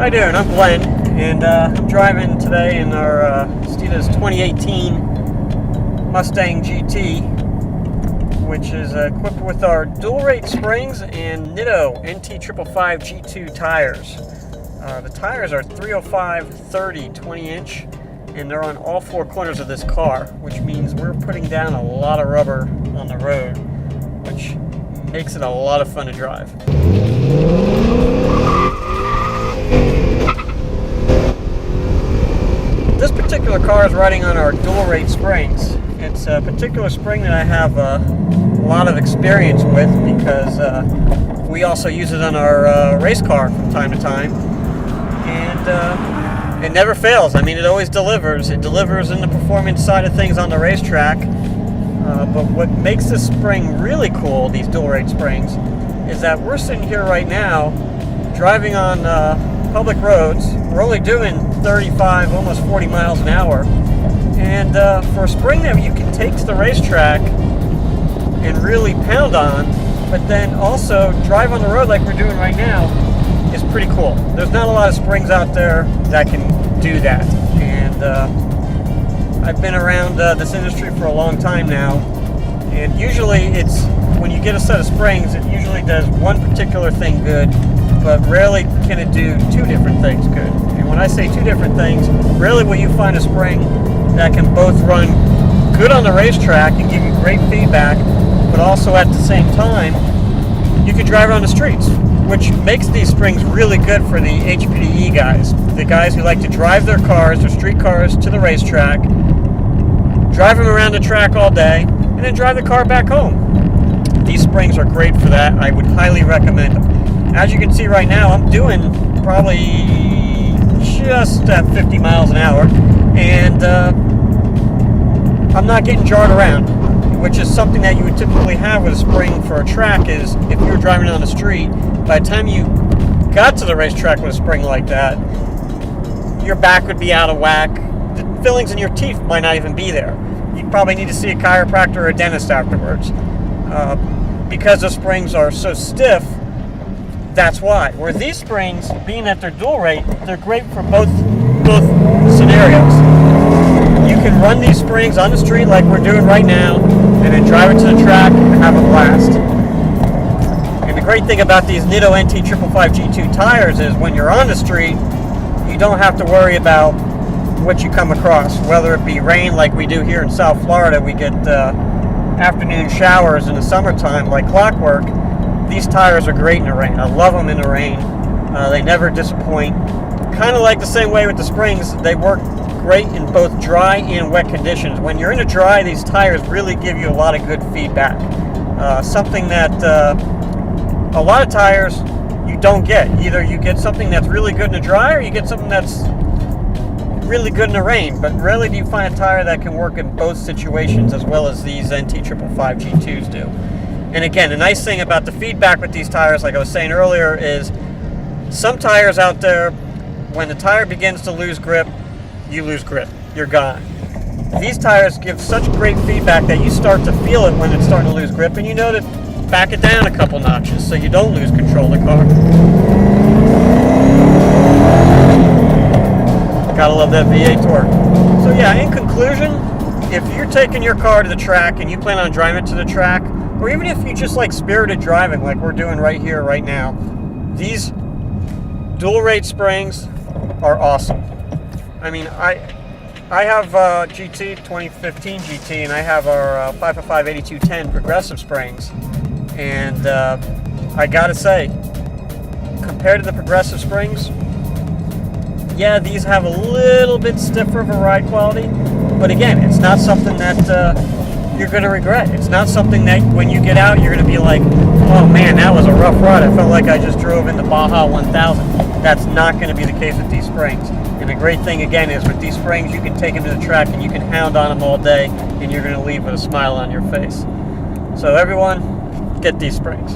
How you doing? I'm Glen, and I'm driving today in our Steeda's 2018 Mustang GT, which is equipped with our dual rate springs and Nitto NT555 G2 tires. The tires are 305/30 20-inch, and they're on all four corners of this car, which means we're putting down a lot of rubber on the road, which makes it a lot of fun to drive. This particular car is riding on our dual rate springs. It's a particular spring that I have a lot of experience with because we also use it on our race car from time to time, and it never fails. I mean, it always delivers. It delivers in the performance side of things on the racetrack, but what makes this spring really cool, these dual rate springs, is that we're sitting here right now driving on public roads. We're only doing 35, almost 40 miles an hour, and for a spring that you can take to the racetrack and really pound on, but then also drive on the road like we're doing right now, is pretty cool. There's not a lot of springs out there that can do that, and I've been around this industry for a long time now, and usually it's, when you get a set of springs, it usually does one particular thing good, but rarely can it do two different things good. And when I say two different things, rarely will you find a spring that can both run good on the racetrack and give you great feedback, but also at the same time, you can drive it on the streets, which makes these springs really good for the HPDE guys. The guys who like to drive their cars, their street cars, to the racetrack, drive them around the track all day, and then drive the car back home. These springs are great for that. I would highly recommend them. As you can see right now, I'm doing probably just at 50 miles an hour, and I'm not getting jarred around, which is something that you would typically have with a spring for a track. Is if you're driving on the street, by the time you got to the racetrack with a spring like that, your back would be out of whack. The fillings in your teeth might not even be there. You'd probably need to see a chiropractor or a dentist afterwards. Because the springs are so stiff, that's why. Where these springs, being that they're dual rate, they're great for both scenarios. You can run these springs on the street like we're doing right now, and then drive it to the track and have a blast. And the great thing about these Nitto NT555 G2 tires is when you're on the street, you don't have to worry about what you come across, whether it be rain like we do here in South Florida. We get afternoon showers in the summertime like clockwork. These tires are great in the rain. I love them in the rain. They never disappoint. Kind of like the same way with the springs, they work great in both dry and wet conditions. When you're in a dry, these tires really give you a lot of good feedback. Something that a lot of tires you don't get. Either you get something that's really good in the dry, or you get something that's really good in the rain, but rarely do you find a tire that can work in both situations as well as these NT555 G2s do. And again, the nice thing about the feedback with these tires, like I was saying earlier, is some tires out there, when the tire begins to lose grip, you lose grip. You're gone. These tires give such great feedback that you start to feel it when it's starting to lose grip, and you know to back it down a couple notches so you don't lose control of the car. Gotta love that V8 torque. So yeah, in conclusion, if you're taking your car to the track and you plan on driving it to the track, or even if you just like spirited driving like we're doing right here, right now, these dual rate springs are awesome. I mean, I have GT 2015 GT, and I have our 555 8210 progressive springs, and I gotta say, compared to the progressive springs, yeah, these have a little bit stiffer of a ride quality, but again, it's not something that you're going to regret. It's not something that when you get out, you're going to be like, oh man, that was a rough ride. I felt like I just drove in the Baja 1000. That's not going to be the case with these springs. And the great thing, again, is with these springs, you can take them to the track and you can hound on them all day, and you're going to leave with a smile on your face. So everyone, get these springs.